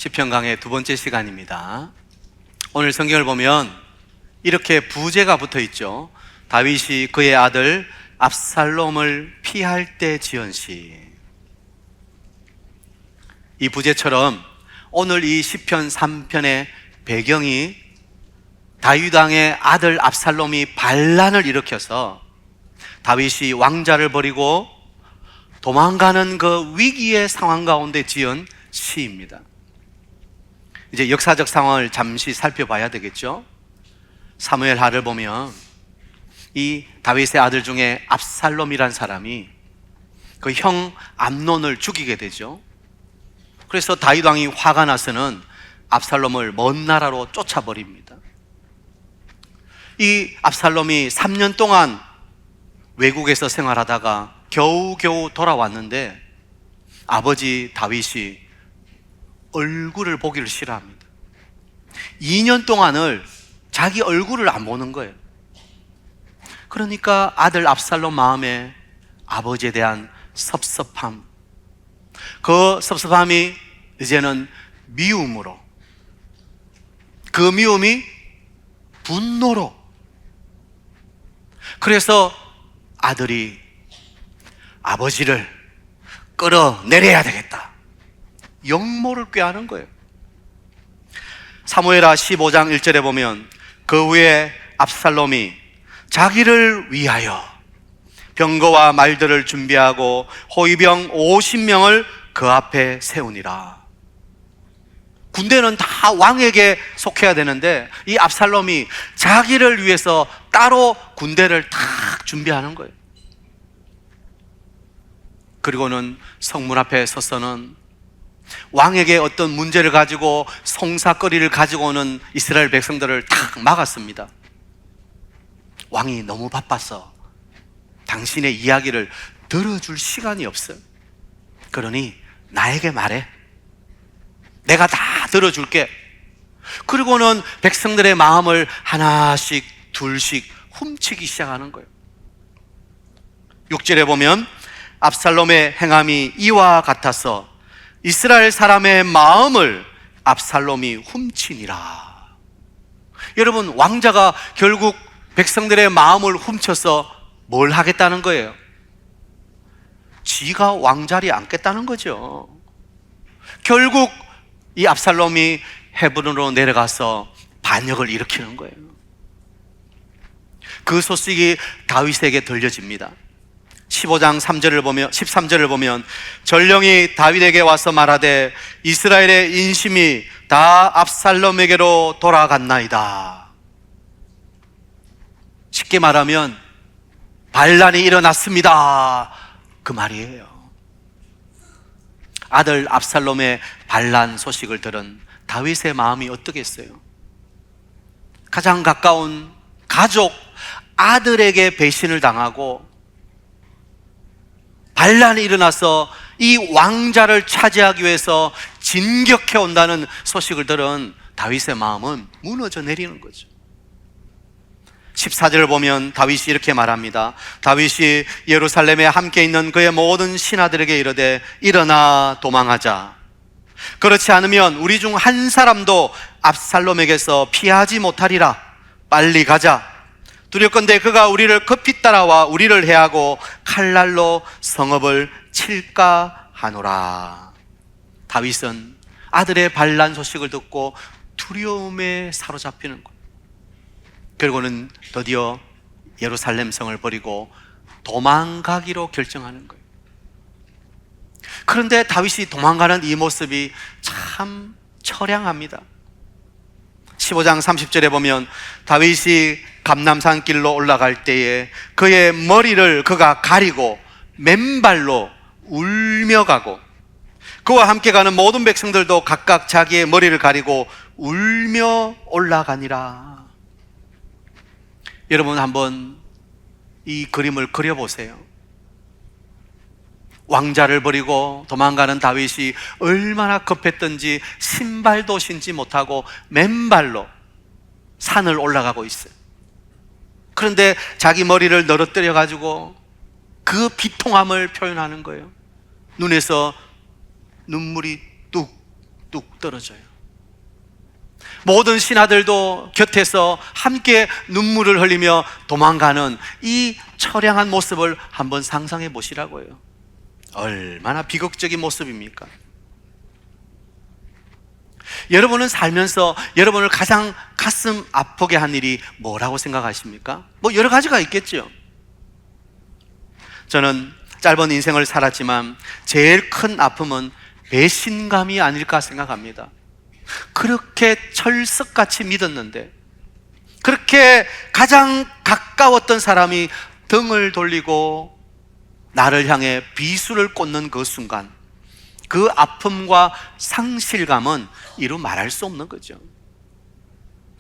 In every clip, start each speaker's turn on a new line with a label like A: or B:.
A: 시편 강의 두 번째 시간입니다. 오늘 성경을 보면 이렇게 부제가 붙어 있죠. 다윗이 그의 아들 압살롬을 피할 때 지은 시. 이 부제처럼 오늘 이 시편 3편의 배경이 다윗 왕의 아들 압살롬이 반란을 일으켜서 다윗이 왕자를 버리고 도망가는 그 위기의 상황 가운데 지은 시입니다. 이제 역사적 상황을 잠시 살펴봐야 되겠죠. 사무엘하를 보면 이 다윗의 아들 중에 압살롬이란 사람이 그 형 암논을 죽이게 되죠. 그래서 다윗 왕이 화가 나서는 압살롬을 먼 나라로 쫓아버립니다. 이 압살롬이 3년 동안 외국에서 생활하다가 겨우겨우 돌아왔는데 아버지 다윗이 얼굴을 보기를 싫어합니다. 2년 동안을 자기 얼굴을 안 보는 거예요. 그러니까 아들 압살롬 마음에 아버지에 대한 섭섭함, 그 섭섭함이 이제는 미움으로, 그 미움이 분노로, 그래서 아들이 아버지를 끌어내려야 되겠다, 역모를 꾀하는 거예요. 사무엘하 15장 1절에 보면 그 후에 압살롬이 자기를 위하여 병거와 말들을 준비하고 호위병 50명을 그 앞에 세우니라. 군대는 다 왕에게 속해야 되는데 이 압살롬이 자기를 위해서 따로 군대를 딱 준비하는 거예요. 그리고는 성문 앞에 서서는 왕에게 어떤 문제를 가지고 송사거리를 가지고 오는 이스라엘 백성들을 딱 막았습니다. 왕이 너무 바빠서 당신의 이야기를 들어줄 시간이 없어요. 그러니 나에게 말해. 내가 다 들어줄게. 그리고는 백성들의 마음을 하나씩 둘씩 훔치기 시작하는 거예요. 6절에 보면 압살롬의 행함이 이와 같아서 이스라엘 사람의 마음을 압살롬이 훔치니라. 여러분, 왕자가 결국 백성들의 마음을 훔쳐서 뭘 하겠다는 거예요? 지가 왕자리에 앉겠다는 거죠. 결국 이 압살롬이 헤브론으로 내려가서 반역을 일으키는 거예요. 그 소식이 다윗에게 들려집니다. 15장 3절을 보면, 13절을 보면 전령이 다윗에게 와서 말하되 이스라엘의 인심이 다 압살롬에게로 돌아갔나이다. 쉽게 말하면 반란이 일어났습니다, 그 말이에요. 아들 압살롬의 반란 소식을 들은 다윗의 마음이 어떻겠어요? 가장 가까운 가족 아들에게 배신을 당하고 반란이 일어나서 이 왕자를 차지하기 위해서 진격해 온다는 소식을 들은 다윗의 마음은 무너져 내리는 거죠. 14절을 보면 다윗이 이렇게 말합니다. 다윗이 예루살렘에 함께 있는 그의 모든 신하들에게 이르되 일어나 도망하자. 그렇지 않으면 우리 중 한 사람도 압살롬에게서 피하지 못하리라. 빨리 가자. 두렵건대 그가 우리를 급히 따라와 우리를 해하고 칼날로 성읍을 칠까 하노라. 다윗은 아들의 반란 소식을 듣고 두려움에 사로잡히는 거예요. 그리고는 드디어 예루살렘 성을 버리고 도망가기로 결정하는 거예요. 그런데 다윗이 도망가는 이 모습이 참 처량합니다. 15장 30절에 보면 다윗이 감람산 길로 올라갈 때에 그의 머리를 그가 가리고 맨발로 울며 가고 그와 함께 가는 모든 백성들도 각각 자기의 머리를 가리고 울며 올라가니라. 여러분, 한번 이 그림을 그려보세요. 왕자를 버리고 도망가는 다윗이 얼마나 급했던지 신발도 신지 못하고 맨발로 산을 올라가고 있어요. 그런데 자기 머리를 늘어뜨려 가지고 그 비통함을 표현하는 거예요. 눈에서 눈물이 뚝 뚝 떨어져요. 모든 신하들도 곁에서 함께 눈물을 흘리며 도망가는 이 처량한 모습을 한번 상상해 보시라고요. 얼마나 비극적인 모습입니까? 여러분은 살면서 여러분을 가장 가슴 아프게 한 일이 뭐라고 생각하십니까? 뭐 여러 가지가 있겠죠. 저는 짧은 인생을 살았지만 제일 큰 아픔은 배신감이 아닐까 생각합니다. 그렇게 철석같이 믿었는데, 그렇게 가장 가까웠던 사람이 등을 돌리고 나를 향해 비수를 꽂는 그 순간, 그 아픔과 상실감은 이루 말할 수 없는 거죠.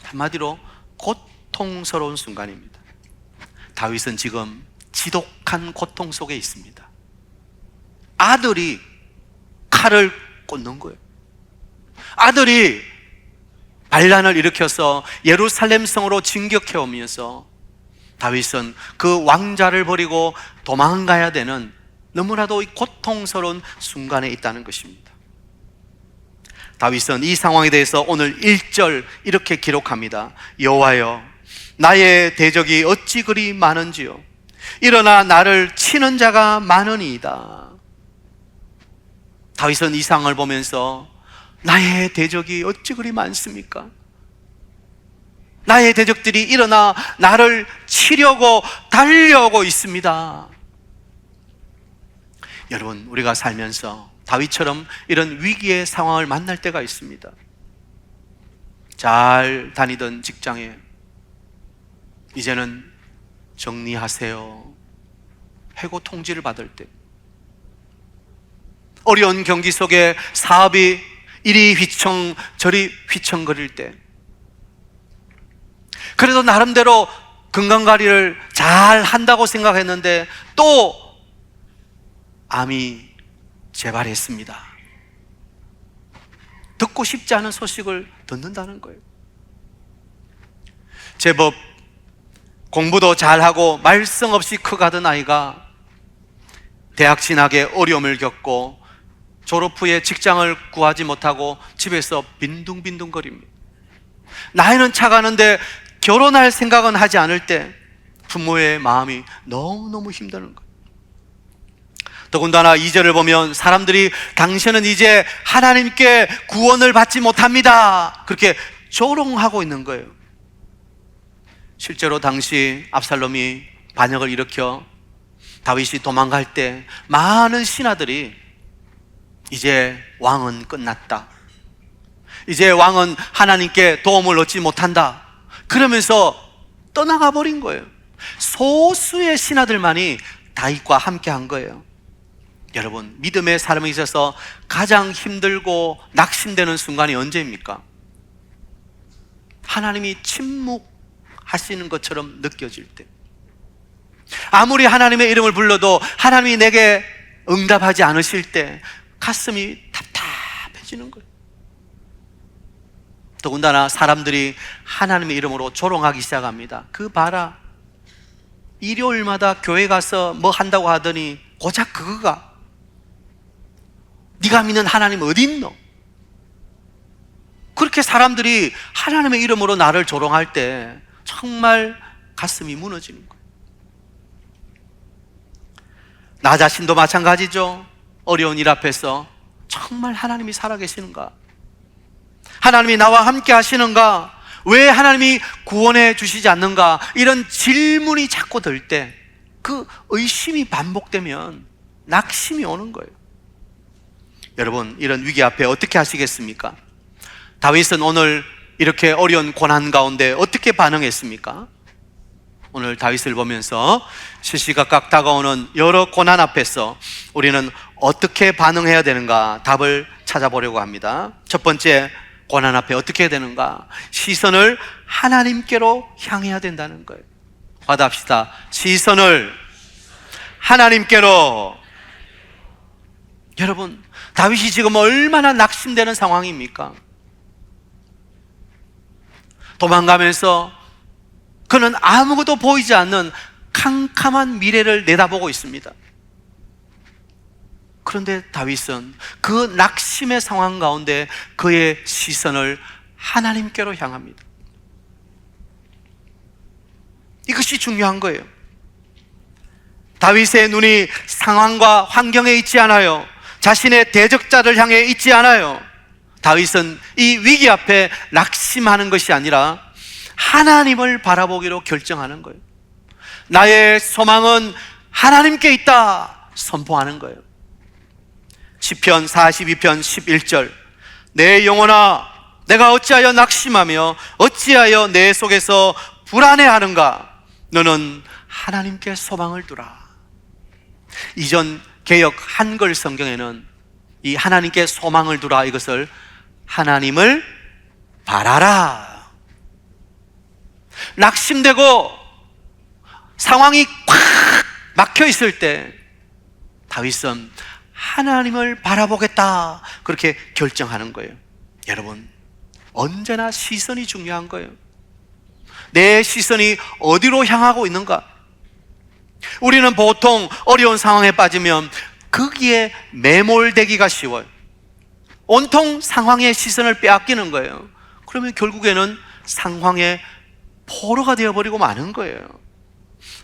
A: 한마디로 고통스러운 순간입니다. 다윗은 지금 지독한 고통 속에 있습니다. 아들이 칼을 꽂는 거예요. 아들이 반란을 일으켜서 예루살렘 성으로 진격해 오면서 다윗은 그 왕자를 버리고 도망가야 되는 너무나도 고통스러운 순간에 있다는 것입니다. 다윗은 이 상황에 대해서 오늘 1절 이렇게 기록합니다. 여호와여, 나의 대적이 어찌 그리 많은지요. 일어나 나를 치는 자가 많으니이다. 다윗은 이 상황을 보면서 나의 대적이 어찌 그리 많습니까? 나의 대적들이 일어나 나를 치려고 달려오고 있습니다. 여러분, 우리가 살면서 다윗처럼 이런 위기의 상황을 만날 때가 있습니다. 잘 다니던 직장에 이제는 정리하세요, 해고 통지를 받을 때, 어려운 경기 속에 사업이 이리 휘청 저리 휘청거릴 때, 그래도 나름대로 건강관리를 잘 한다고 생각했는데 또 암이 재발했습니다. 듣고 싶지 않은 소식을 듣는다는 거예요. 제법 공부도 잘하고 말썽 없이 커가던 아이가 대학 진학에 어려움을 겪고 졸업 후에 직장을 구하지 못하고 집에서 빈둥빈둥거립니다. 나이는 차가는데 결혼할 생각은 하지 않을 때 부모의 마음이 너무너무 힘드는 거예요. 더군다나 2절을 보면 사람들이 당신은 이제 하나님께 구원을 받지 못합니다, 그렇게 조롱하고 있는 거예요. 실제로 당시 압살롬이 반역을 일으켜 다윗이 도망갈 때 많은 신하들이 이제 왕은 끝났다, 이제 왕은 하나님께 도움을 얻지 못한다, 그러면서 떠나가 버린 거예요. 소수의 신하들만이 다윗과 함께 한 거예요. 여러분, 믿음의 삶에 있어서 가장 힘들고 낙심되는 순간이 언제입니까? 하나님이 침묵하시는 것처럼 느껴질 때, 아무리 하나님의 이름을 불러도 하나님이 내게 응답하지 않으실 때 가슴이 답답해지는 거예요. 더군다나 사람들이 하나님의 이름으로 조롱하기 시작합니다. 그 봐라, 일요일마다 교회 가서 뭐 한다고 하더니 고작 그거가, 네가 믿는 하나님 어디 있노? 그렇게 사람들이 하나님의 이름으로 나를 조롱할 때 정말 가슴이 무너지는 거예요. 나 자신도 마찬가지죠. 어려운 일 앞에서 정말 하나님이 살아계시는가? 하나님이 나와 함께 하시는가? 왜 하나님이 구원해 주시지 않는가? 이런 질문이 자꾸 들 때, 그 의심이 반복되면 낙심이 오는 거예요. 여러분, 이런 위기 앞에 어떻게 하시겠습니까? 다윗은 오늘 이렇게 어려운 고난 가운데 어떻게 반응했습니까? 오늘 다윗을 보면서 시시각각 다가오는 여러 고난 앞에서 우리는 어떻게 반응해야 되는가, 답을 찾아보려고 합니다. 첫 번째, 고난 앞에 어떻게 해야 되는가? 시선을 하나님께로 향해야 된다는 거예요. 화답시다. 시선을 하나님께로. 여러분, 다윗이 지금 얼마나 낙심되는 상황입니까? 도망가면서 그는 아무것도 보이지 않는 캄캄한 미래를 내다보고 있습니다. 그런데 다윗은 그 낙심의 상황 가운데 그의 시선을 하나님께로 향합니다. 이것이 중요한 거예요. 다윗의 눈이 상황과 환경에 있지 않아요. 자신의 대적자를 향해 있지 않아요. 다윗은 이 위기 앞에 낙심하는 것이 아니라 하나님을 바라보기로 결정하는 거예요. 나의 소망은 하나님께 있다 선포하는 거예요. 시편 42편 11절, 내 영혼아 내가 어찌하여 낙심하며 어찌하여 내 속에서 불안해하는가? 너는 하나님께 소망을 두라. 이전 개역 한글 성경에는 이 하나님께 소망을 두라, 이것을 하나님을 바라라. 낙심되고 상황이 꽉 막혀 있을 때 다윗은 하나님을 바라보겠다, 그렇게 결정하는 거예요. 여러분, 언제나 시선이 중요한 거예요. 내 시선이 어디로 향하고 있는가? 우리는 보통 어려운 상황에 빠지면 거기에 매몰되기가 쉬워요. 온통 상황의 시선을 빼앗기는 거예요. 그러면 결국에는 상황의 포로가 되어버리고 마는 거예요.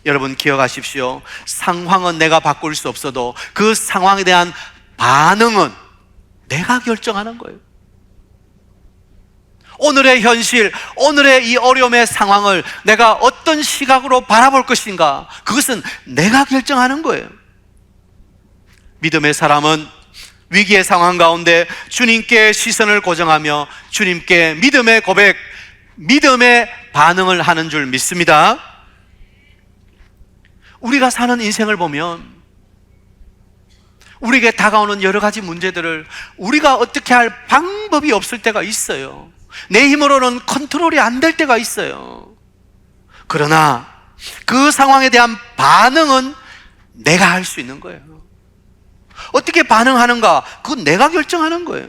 A: 여러분 기억하십시오. 상황은 내가 바꿀 수 없어도 그 상황에 대한 반응은 내가 결정하는 거예요. 오늘의 현실, 오늘의 이 어려움의 상황을 내가 어떤 시각으로 바라볼 것인가, 그것은 내가 결정하는 거예요. 믿음의 사람은 위기의 상황 가운데 주님께 시선을 고정하며 주님께 믿음의 고백, 믿음의 반응을 하는 줄 믿습니다. 우리가 사는 인생을 보면 우리에게 다가오는 여러 가지 문제들을 우리가 어떻게 할 방법이 없을 때가 있어요. 내 힘으로는 컨트롤이 안 될 때가 있어요. 그러나 그 상황에 대한 반응은 내가 할 수 있는 거예요. 어떻게 반응하는가, 그건 내가 결정하는 거예요.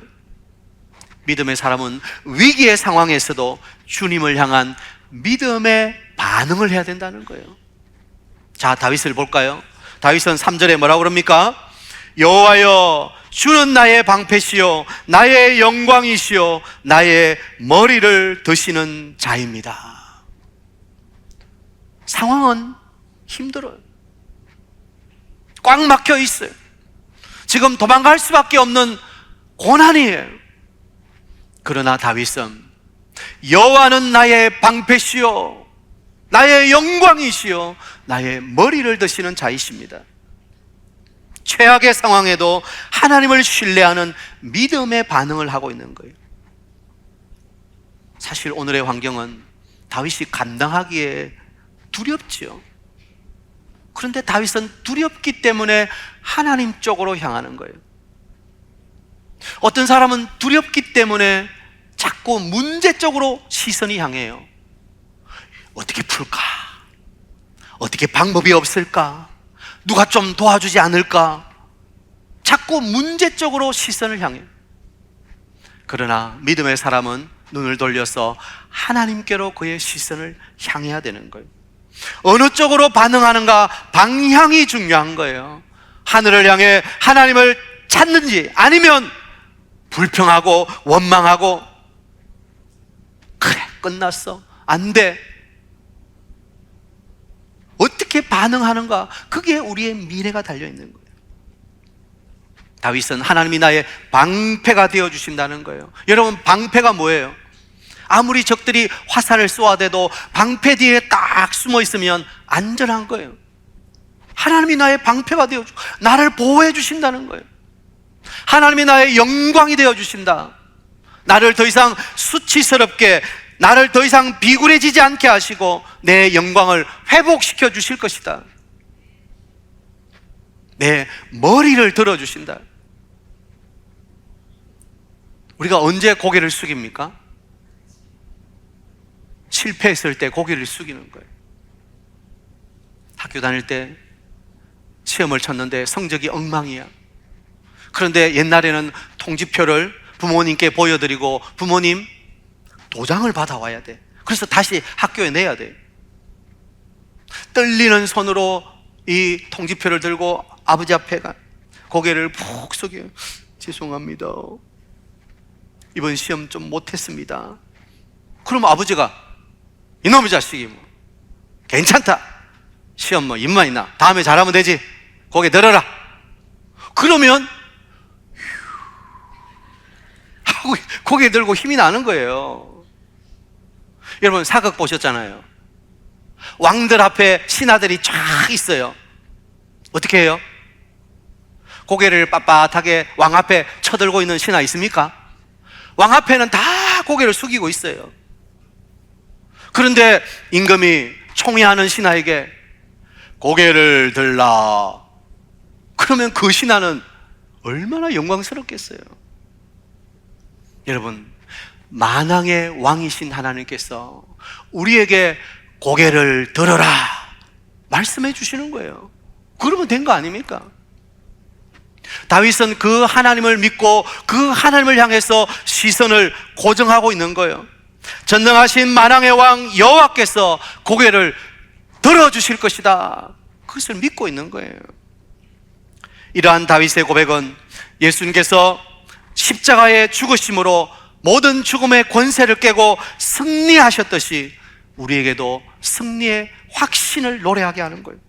A: 믿음의 사람은 위기의 상황에서도 주님을 향한 믿음의 반응을 해야 된다는 거예요. 자, 다윗을 볼까요? 다윗은 3절에 뭐라고 그럽니까? 여호와여, 주는 나의 방패시요 나의 영광이시요 나의 머리를 드시는 자입니다. 상황은 힘들어요. 꽉 막혀 있어요. 지금 도망갈 수밖에 없는 고난이에요. 그러나 다윗은 여호와는 나의 방패시요 나의 영광이시요 나의 머리를 드시는 자이십니다. 최악의 상황에도 하나님을 신뢰하는 믿음의 반응을 하고 있는 거예요. 사실 오늘의 환경은 다윗이 감당하기에 두렵지요. 그런데 다윗은 두렵기 때문에 하나님 쪽으로 향하는 거예요. 어떤 사람은 두렵기 때문에 자꾸 문제 쪽으로 시선이 향해요. 어떻게 풀까? 어떻게 방법이 없을까? 누가 좀 도와주지 않을까? 자꾸 문제 쪽으로 시선을 향해요. 그러나 믿음의 사람은 눈을 돌려서 하나님께로 그의 시선을 향해야 되는 거예요. 어느 쪽으로 반응하는가, 방향이 중요한 거예요. 하늘을 향해 하나님을 찾는지, 아니면 불평하고 원망하고 그래 끝났어, 안 돼, 어떻게 반응하는가, 그게 우리의 미래가 달려있는 거예요. 다윗은 하나님이 나의 방패가 되어주신다는 거예요. 여러분, 방패가 뭐예요? 아무리 적들이 화살을 쏘아대도 방패 뒤에 딱 숨어 있으면 안전한 거예요. 하나님이 나의 방패가 되어주고 나를 보호해 주신다는 거예요. 하나님이 나의 영광이 되어주신다. 나를 더 이상 수치스럽게, 나를 더 이상 비굴해지지 않게 하시고 내 영광을 회복시켜 주실 것이다. 내 머리를 들어주신다. 우리가 언제 고개를 숙입니까? 실패했을 때 고개를 숙이는 거예요. 학교 다닐 때 시험을 쳤는데 성적이 엉망이야. 그런데 옛날에는 통지표를 부모님께 보여드리고 부모님 도장을 받아와야 돼. 그래서 다시 학교에 내야 돼. 떨리는 손으로 이 통지표를 들고 아버지 앞에 가. 고개를 푹 숙여 죄송합니다. 이번 시험 좀 못했습니다. 그럼 아버지가 이놈의 자식이 뭐 괜찮다. 시험 뭐 입만 있나. 다음에 잘하면 되지. 고개 들어라. 그러면 고개 들고 힘이 나는 거예요. 여러분 사극 보셨잖아요. 왕들 앞에 신하들이 쫙 있어요. 어떻게 해요? 고개를 빳빳하게 왕 앞에 쳐들고 있는 신하 있습니까? 왕 앞에는 다 고개를 숙이고 있어요. 그런데 임금이 총애하는 신하에게 고개를 들라. 그러면 그 신하는 얼마나 영광스럽겠어요. 여러분, 만왕의 왕이신 하나님께서 우리에게 고개를 들어라 말씀해 주시는 거예요. 그러면 된 거 아닙니까? 다윗은 그 하나님을 믿고 그 하나님을 향해서 시선을 고정하고 있는 거예요. 전능하신 만왕의 왕 여호와께서 고개를 들어주실 것이다, 그것을 믿고 있는 거예요. 이러한 다윗의 고백은 예수님께서 십자가의 죽으심으로 모든 죽음의 권세를 깨고 승리하셨듯이 우리에게도 승리의 확신을 노래하게 하는 거예요.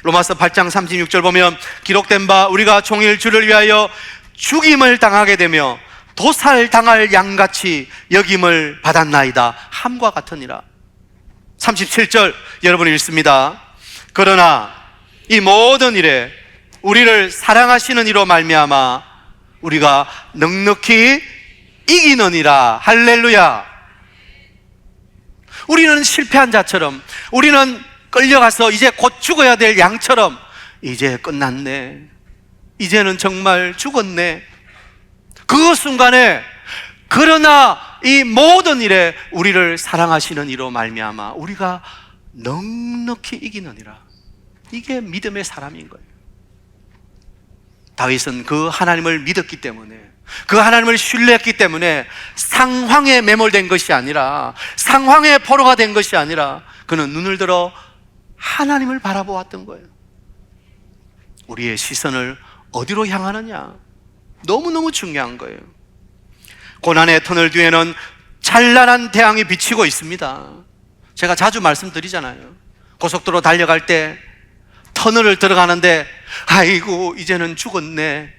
A: 로마서 8장 36절 보면 기록된 바 우리가 종일 주를 위하여 죽임을 당하게 되며 도살당할 양같이 여김을 받았나이다 함과 같으니라. 37절 여러분 읽습니다. 그러나 이 모든 일에 우리를 사랑하시는 이로 말미암아 우리가 넉넉히 이기느니라. 할렐루야. 우리는 실패한 자처럼, 우리는 끌려가서 이제 곧 죽어야 될 양처럼 이제 끝났네, 이제는 정말 죽었네, 그 순간에 그러나 이 모든 일에 우리를 사랑하시는 이로 말미암아 우리가 넉넉히 이기느니라. 이게 믿음의 사람인 거예요. 다윗은 그 하나님을 믿었기 때문에, 그 하나님을 신뢰했기 때문에 상황에 매몰된 것이 아니라, 상황의 포로가 된 것이 아니라 그는 눈을 들어 하나님을 바라보았던 거예요. 우리의 시선을 어디로 향하느냐, 너무너무 중요한 거예요. 고난의 터널 뒤에는 찬란한 태양이 비치고 있습니다. 제가 자주 말씀드리잖아요. 고속도로 달려갈 때 터널을 들어가는데 아이고 이제는 죽었네,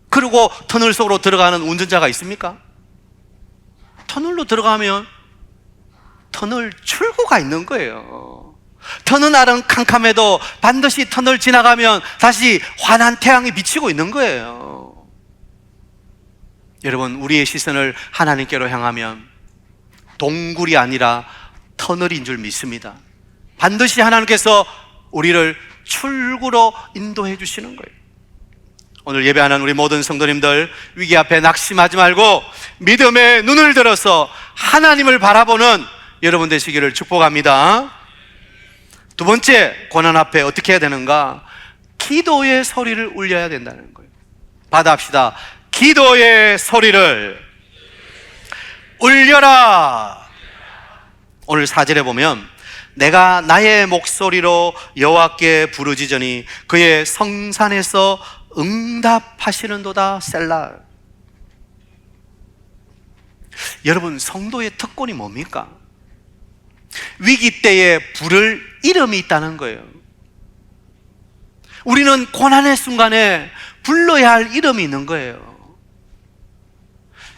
A: 그리고 터널 속으로 들어가는 운전자가 있습니까? 터널로 들어가면 터널 출구가 있는 거예요. 터널 날은 캄캄해도 반드시 터널 지나가면 다시 환한 태양이 비치고 있는 거예요. 여러분, 우리의 시선을 하나님께로 향하면 동굴이 아니라 터널인 줄 믿습니다. 반드시 하나님께서 우리를 출구로 인도해 주시는 거예요. 오늘 예배하는 우리 모든 성도님들, 위기 앞에 낙심하지 말고 믿음의 눈을 들어서 하나님을 바라보는 여러분 되시기를 축복합니다. 두 번째, 고난 앞에 어떻게 해야 되는가? 기도의 소리를 울려야 된다는 거예요. 받아합시다. 기도의 소리를 울려라. 오늘 4절에 보면 내가 나의 목소리로 여호와께 부르짖으니 그의 성산에서 응답하시는도다. 셀라. 여러분, 성도의 특권이 뭡니까? 위기 때에 부를 이름이 있다는 거예요. 우리는 고난의 순간에 불러야 할 이름이 있는 거예요.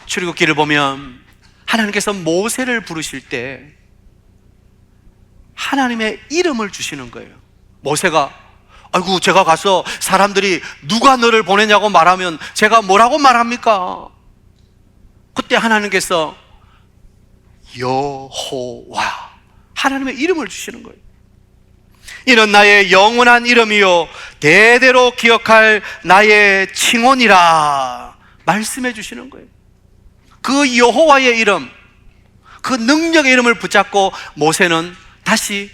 A: 출애굽기를 보면 하나님께서 모세를 부르실 때 하나님의 이름을 주시는 거예요. 모세가 아이고 제가 가서 사람들이 누가 너를 보내냐고 말하면 제가 뭐라고 말합니까? 그때 하나님께서 여호와, 하나님의 이름을 주시는 거예요. 이는 나의 영원한 이름이요 대대로 기억할 나의 칭언이라 말씀해 주시는 거예요. 그 여호와의 이름, 그 능력의 이름을 붙잡고 모세는 다시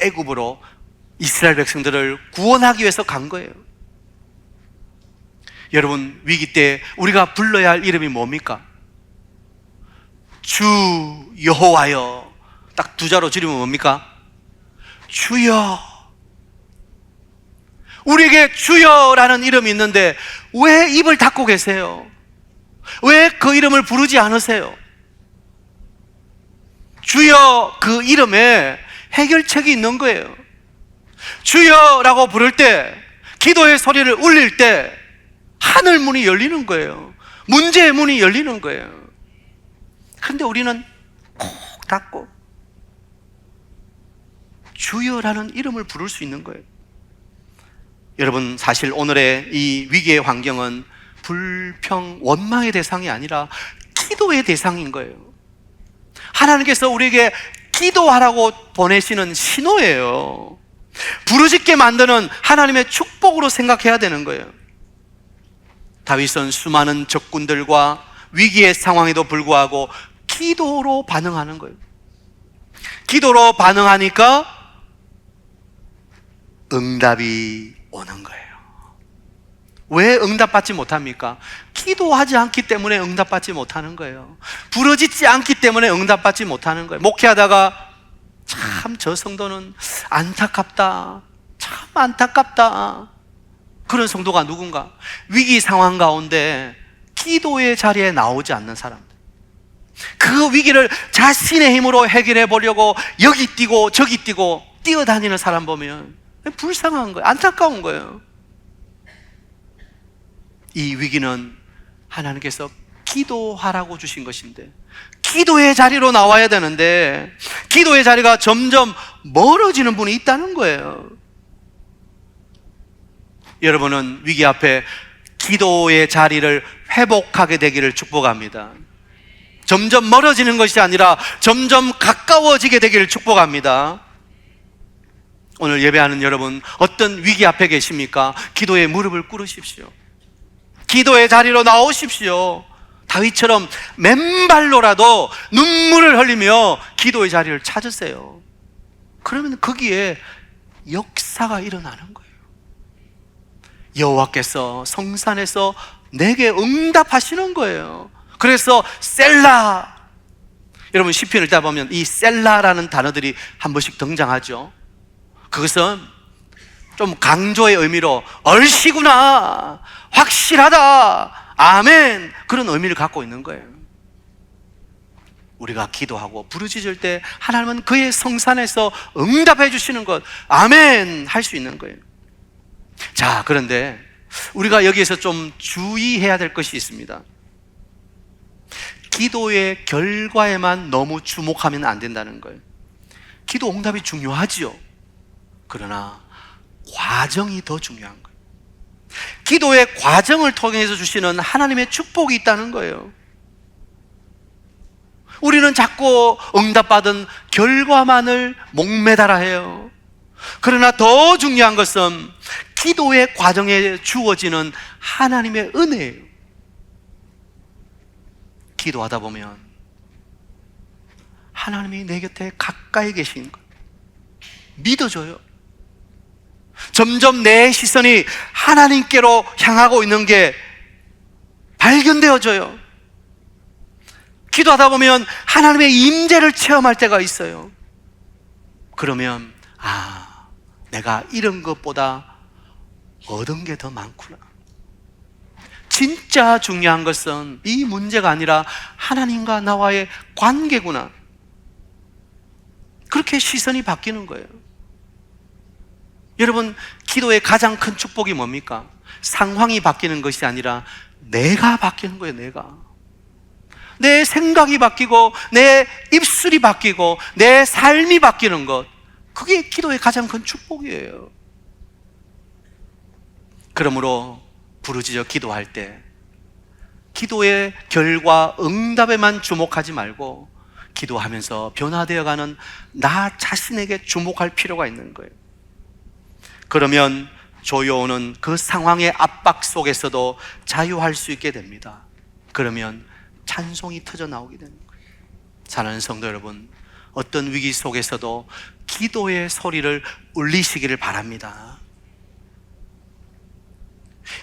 A: 애굽으로 이스라엘 백성들을 구원하기 위해서 간 거예요. 여러분, 위기 때 우리가 불러야 할 이름이 뭡니까? 주 여호와여. 딱 두 자로 줄이면 뭡니까? 주여. 우리에게 주여라는 이름이 있는데 왜 입을 닫고 계세요? 왜 그 이름을 부르지 않으세요? 주여, 그 이름에 해결책이 있는 거예요. 주여라고 부를 때, 기도의 소리를 울릴 때 하늘 문이 열리는 거예요. 문제의 문이 열리는 거예요. 그런데 우리는 콕 닫고 주여라는 이름을 부를 수 있는 거예요. 여러분, 사실 오늘의 이 위기의 환경은 불평, 원망의 대상이 아니라 기도의 대상인 거예요. 하나님께서 우리에게 기도하라고 보내시는 신호예요. 부르짖게 만드는 하나님의 축복으로 생각해야 되는 거예요. 다윗은 수많은 적군들과 위기의 상황에도 불구하고 기도로 반응하는 거예요. 기도로 반응하니까 응답이 오는 거예요. 왜 응답받지 못합니까? 기도하지 않기 때문에 응답받지 못하는 거예요. 부르짖지 않기 때문에 응답받지 못하는 거예요. 목회하다가 참 저 성도는 안타깝다, 참 안타깝다, 그런 성도가 누군가? 위기 상황 가운데 기도의 자리에 나오지 않는 사람들, 그 위기를 자신의 힘으로 해결해 보려고 여기 뛰고 저기 뛰고 뛰어다니는 사람 보면 불쌍한 거예요. 안타까운 거예요. 이 위기는 하나님께서 기도하라고 주신 것인데 기도의 자리로 나와야 되는데 기도의 자리가 점점 멀어지는 분이 있다는 거예요. 여러분은 위기 앞에 기도의 자리를 회복하게 되기를 축복합니다. 점점 멀어지는 것이 아니라 점점 가까워지게 되기를 축복합니다. 오늘 예배하는 여러분, 어떤 위기 앞에 계십니까? 기도의 무릎을 꿇으십시오. 기도의 자리로 나오십시오. 다윗처럼 맨발로라도 눈물을 흘리며 기도의 자리를 찾으세요. 그러면 거기에 역사가 일어나는 거예요. 여호와께서 성산에서 내게 응답하시는 거예요. 그래서 셀라, 여러분 시편을 읽다 보면 이 셀라라는 단어들이 한 번씩 등장하죠. 그것은 좀 강조의 의미로 얼씨구나, 확실하다, 아멘, 그런 의미를 갖고 있는 거예요. 우리가 기도하고 부르짖을 때 하나님은 그의 성산에서 응답해 주시는 것, 아멘 할 수 있는 거예요. 자, 그런데 우리가 여기에서 좀 주의해야 될 것이 있습니다. 기도의 결과에만 너무 주목하면 안 된다는 거예요. 기도 응답이 중요하지요. 그러나 과정이 더 중요한 거예요. 기도의 과정을 통해서 주시는 하나님의 축복이 있다는 거예요. 우리는 자꾸 응답받은 결과만을 목매달아 해요. 그러나 더 중요한 것은 기도의 과정에 주어지는 하나님의 은혜예요. 기도하다 보면 하나님이 내 곁에 가까이 계신 것 믿어져요. 점점 내 시선이 하나님께로 향하고 있는 게 발견되어져요. 기도하다 보면 하나님의 임재를 체험할 때가 있어요. 그러면 내가 이런 것보다 얻은 게 더 많구나. 진짜 중요한 것은 이 문제가 아니라 하나님과 나와의 관계구나. 그렇게 시선이 바뀌는 거예요. 여러분, 기도의 가장 큰 축복이 뭡니까? 상황이 바뀌는 것이 아니라 내가 바뀌는 거예요. 내 생각이 바뀌고 내 입술이 바뀌고 내 삶이 바뀌는 것, 그게 기도의 가장 큰 축복이에요. 그러므로 부르짖어 기도할 때 기도의 결과 응답에만 주목하지 말고 기도하면서 변화되어가는 나 자신에게 주목할 필요가 있는 거예요. 그러면 조여오는 그 상황의 압박 속에서도 자유할 수 있게 됩니다. 그러면 찬송이 터져 나오게 되는 거예요. 사랑하는 성도 여러분, 어떤 위기 속에서도 기도의 소리를 울리시기를 바랍니다.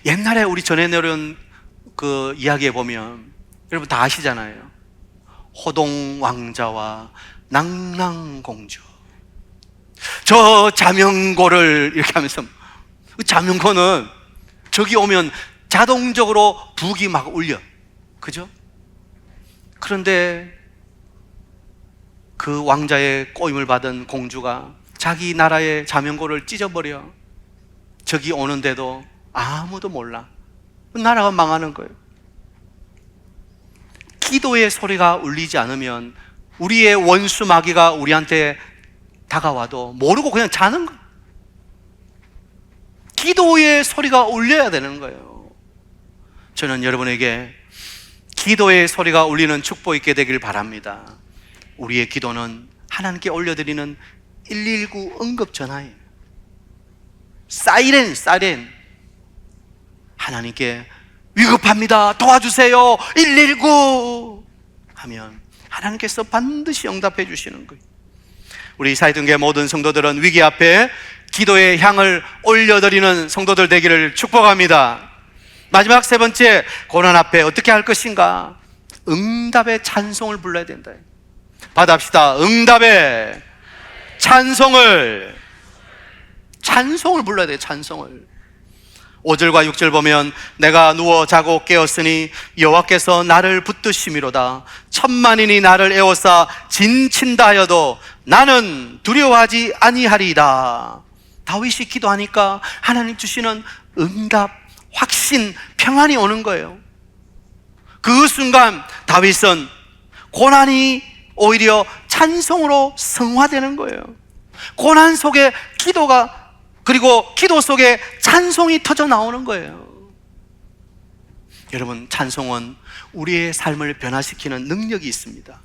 A: 옛날에 우리 전해 내려온 그 이야기에 보면 여러분 다 아시잖아요. 호동 왕자와 낭낭공주, 저 자명고를 이렇게 하면서 자명고는 적이 오면 자동적으로 북이 막 울려. 그죠? 그런데 그 왕자의 꼬임을 받은 공주가 자기 나라의 자명고를 찢어버려. 적이 오는데도 아무도 몰라. 나라가 망하는 거예요. 기도의 소리가 울리지 않으면 우리의 원수 마귀가 우리한테 다가와도 모르고 그냥 자는 거예요. 기도의 소리가 울려야 되는 거예요. 저는 여러분에게 기도의 소리가 울리는 축복 있게 되길 바랍니다. 우리의 기도는 하나님께 올려드리는 119 응급전화예요. 사이렌. 하나님께 위급합니다, 도와주세요, 119 하면 하나님께서 반드시 응답해 주시는 거예요. 우리 사이등교회 모든 성도들은 위기 앞에 기도의 향을 올려드리는 성도들 되기를 축복합니다. 마지막 세 번째, 고난 앞에 어떻게 할 것인가? 응답의 찬송을 불러야 된다. 받합시다. 응답의 찬송을 불러야 돼요. 찬송을. 5절과 6절 보면 내가 누워 자고 깨었으니 여호와께서 나를 붙드심이로다. 천만인이 나를 에워싸 진친다 하여도 나는 두려워하지 아니하리이다. 다윗이 기도하니까 하나님 주시는 응답, 확신, 평안이 오는 거예요. 그 순간 다윗은 고난이 오히려 찬송으로 성화되는 거예요. 고난 속에 기도가, 그리고 기도 속에 찬송이 터져 나오는 거예요. 여러분, 찬송은 우리의 삶을 변화시키는 능력이 있습니다.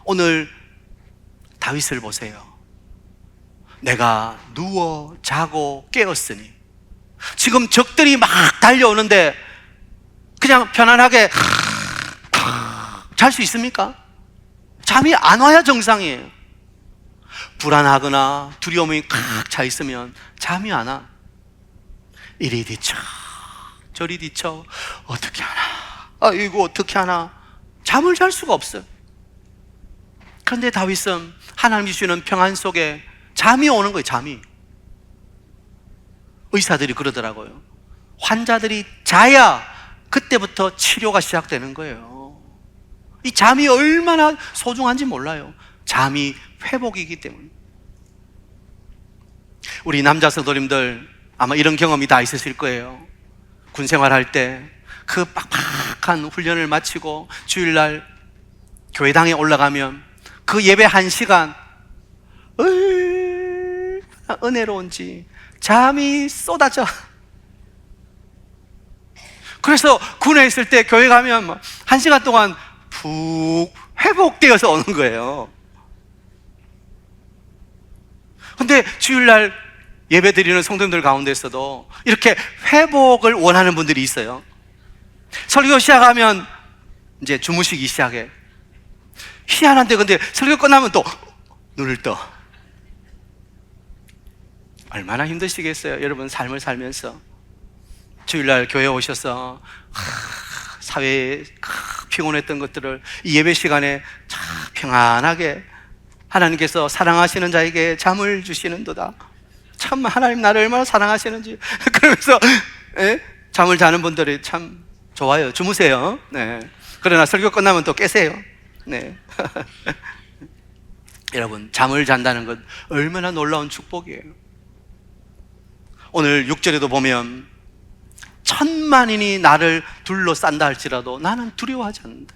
A: 오늘 다윗을 보세요. 내가 누워 자고 깨었으니, 지금 적들이 막 달려오는데 그냥 편안하게 잘 수 있습니까? 잠이 안 와야 정상이에요. 불안하거나 두려움이 꽉 차 있으면 잠이 안 와. 이리 뒤쳐 저리 뒤쳐, 어떻게 하나, 이거 어떻게 하나, 잠을 잘 수가 없어요. 그런데 다윗은 하나님이 주시는 평안 속에 잠이 오는 거예요. 잠이. 의사들이 그러더라고요. 환자들이 자야 그때부터 치료가 시작되는 거예요. 이 잠이 얼마나 소중한지 몰라요. 잠이 회복이기 때문에. 우리 남자 성도님들 아마 이런 경험이 다 있으실 거예요. 군 생활할 때 그 빡빡한 훈련을 마치고 주일날 교회당에 올라가면 그 예배 1시간 얼마나 은혜로운지 잠이 쏟아져. 그래서 군에 있을 때 교회 가면 1시간 동안 푹 회복되어서 오는 거예요. 근데 주일날 예배 드리는 성도님들 가운데서도 이렇게 회복을 원하는 분들이 있어요. 설교 시작하면 이제 주무시기 시작해. 희한한데 근데 설교 끝나면 또 눈을 떠. 얼마나 힘드시겠어요, 여러분. 삶을 살면서 주일날 교회 오셔서 사회에 피곤했던 것들을 이 예배 시간에 참 평안하게 하나님께서 사랑하시는 자에게 잠을 주시는도다. 참 하나님 나를 얼마나 사랑하시는지 그러면서 잠을 자는 분들이 참 좋아요. 주무세요. 네. 그러나 설교 끝나면 또 깨세요. 네. 여러분, 잠을 잔다는 것 얼마나 놀라운 축복이에요. 오늘 6절에도 보면 천만인이 나를 둘러싼다 할지라도 나는 두려워하지 않는다.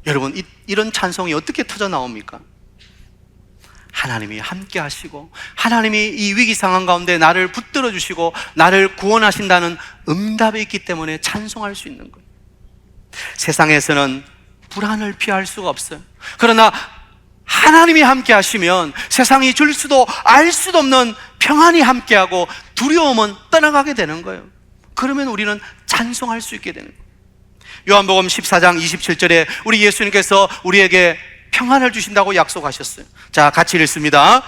A: 여러분, 이런 찬송이 어떻게 터져 나옵니까? 하나님이 함께 하시고 하나님이 이 위기 상황 가운데 나를 붙들어 주시고 나를 구원하신다는 응답이 있기 때문에 찬송할 수 있는 거예요. 세상에서는 불안을 피할 수가 없어요. 그러나 하나님이 함께 하시면 세상이 줄 수도 알 수도 없는 평안이 함께하고 두려움은 떠나가게 되는 거예요. 그러면 우리는 찬송할 수 있게 되는 거예요. 요한복음 14장 27절에 우리 예수님께서 우리에게 평안을 주신다고 약속하셨어요. 자, 같이 읽습니다.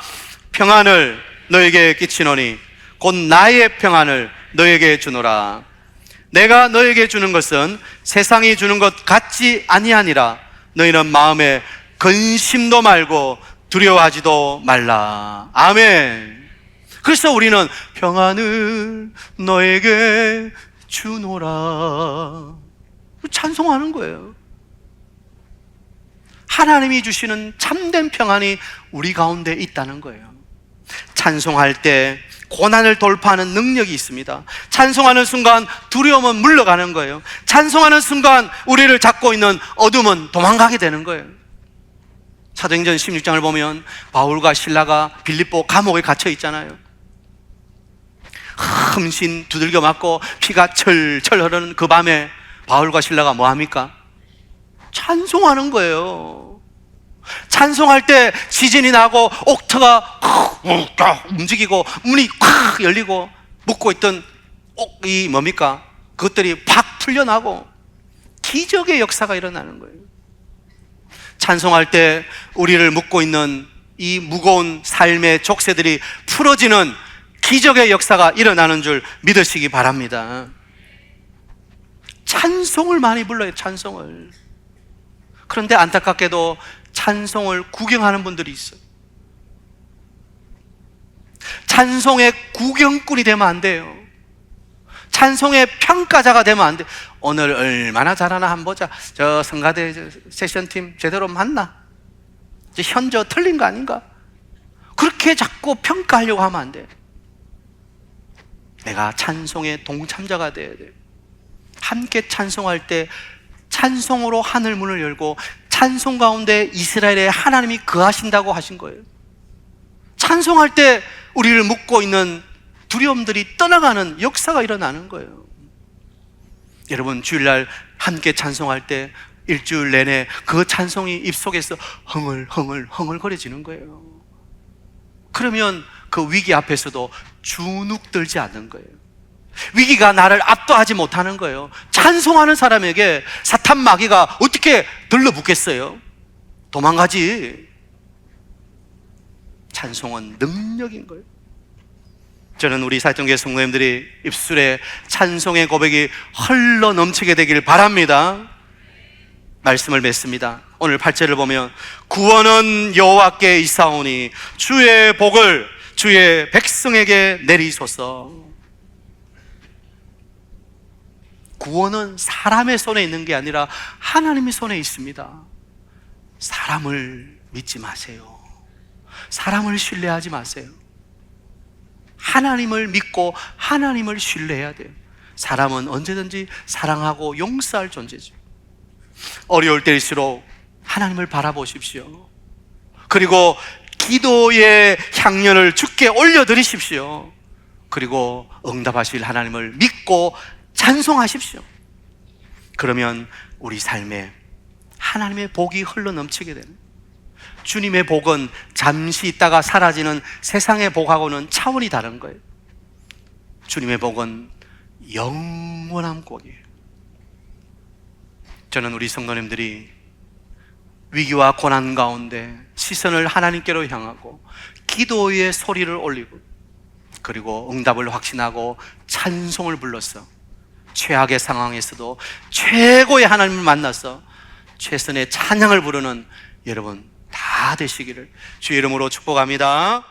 A: 평안을 너에게 끼치노니 곧 나의 평안을 너에게 주노라. 내가 너에게 주는 것은 세상이 주는 것 같지 아니하니라. 너희는 마음에 근심도 말고 두려워하지도 말라. 아멘. 그래서 우리는 평안을 너에게 주노라 찬송하는 거예요. 하나님이 주시는 참된 평안이 우리 가운데 있다는 거예요. 찬송할 때 고난을 돌파하는 능력이 있습니다. 찬송하는 순간 두려움은 물러가는 거예요. 찬송하는 순간 우리를 잡고 있는 어둠은 도망가게 되는 거예요. 사도행전 16장을 보면 바울과 실라가 빌립보 감옥에 갇혀 있잖아요. 흠신 두들겨 맞고 피가 철철 흐르는 그 밤에 바울과 실라가 뭐 합니까? 찬송하는 거예요. 찬송할 때 지진이 나고 옥터가 움직이고 문이 콱 열리고 묶고 있던 옥이 뭡니까? 그것들이 팍 풀려나고 기적의 역사가 일어나는 거예요. 찬송할 때 우리를 묶고 있는 이 무거운 삶의 족쇄들이 풀어지는 기적의 역사가 일어나는 줄 믿으시기 바랍니다. 찬송을 많이 불러요. 찬송을. 그런데 안타깝게도 찬송을 구경하는 분들이 있어요. 찬송의 구경꾼이 되면 안 돼요. 찬송의 평가자가 되면 안 돼. 오늘 얼마나 잘하나 한번 보자. 저 성가대 세션팀 제대로 맞나? 현저 틀린 거 아닌가? 그렇게 자꾸 평가하려고 하면 안 돼. 내가 찬송의 동참자가 돼야 돼. 함께 찬송할 때 찬송으로 하늘 문을 열고 찬송 가운데 이스라엘에 하나님이 거하신다고 하신 거예요. 찬송할 때 우리를 묶고 있는 두려움들이 떠나가는 역사가 일어나는 거예요. 여러분, 주일날 함께 찬송할 때 일주일 내내 그 찬송이 입속에서 흥얼거려지는 거예요. 그러면 그 위기 앞에서도 주눅들지 않는 거예요. 위기가 나를 압도하지 못하는 거예요. 찬송하는 사람에게 사탄 마귀가 어떻게 들러붙겠어요? 도망가지. 찬송은 능력인 거예요. 저는 우리 사역종교회 성도님들이 입술에 찬송의 고백이 흘러 넘치게 되길 바랍니다. 말씀을 맺습니다. 오늘 8절을 보면 구원은 여호와께 있사오니 주의 복을 주의 백성에게 내리소서. 구원은 사람의 손에 있는 게 아니라 하나님의 손에 있습니다. 사람을 믿지 마세요. 사람을 신뢰하지 마세요. 하나님을 믿고 하나님을 신뢰해야 돼요. 사람은 언제든지 사랑하고 용서할 존재죠. 어려울 때일수록 하나님을 바라보십시오. 그리고 기도의 향연을 주께 올려드리십시오. 그리고 응답하실 하나님을 믿고 찬송하십시오. 그러면 우리 삶에 하나님의 복이 흘러넘치게 되는, 주님의 복은 잠시 있다가 사라지는 세상의 복하고는 차원이 다른 거예요. 주님의 복은 영원한 복이에요. 저는 우리 성도님들이 위기와 고난 가운데 시선을 하나님께로 향하고 기도의 소리를 올리고 그리고 응답을 확신하고 찬송을 불러서 최악의 상황에서도 최고의 하나님을 만나서 최선의 찬양을 부르는 여러분 다 되시기를 주의 이름으로 축복합니다.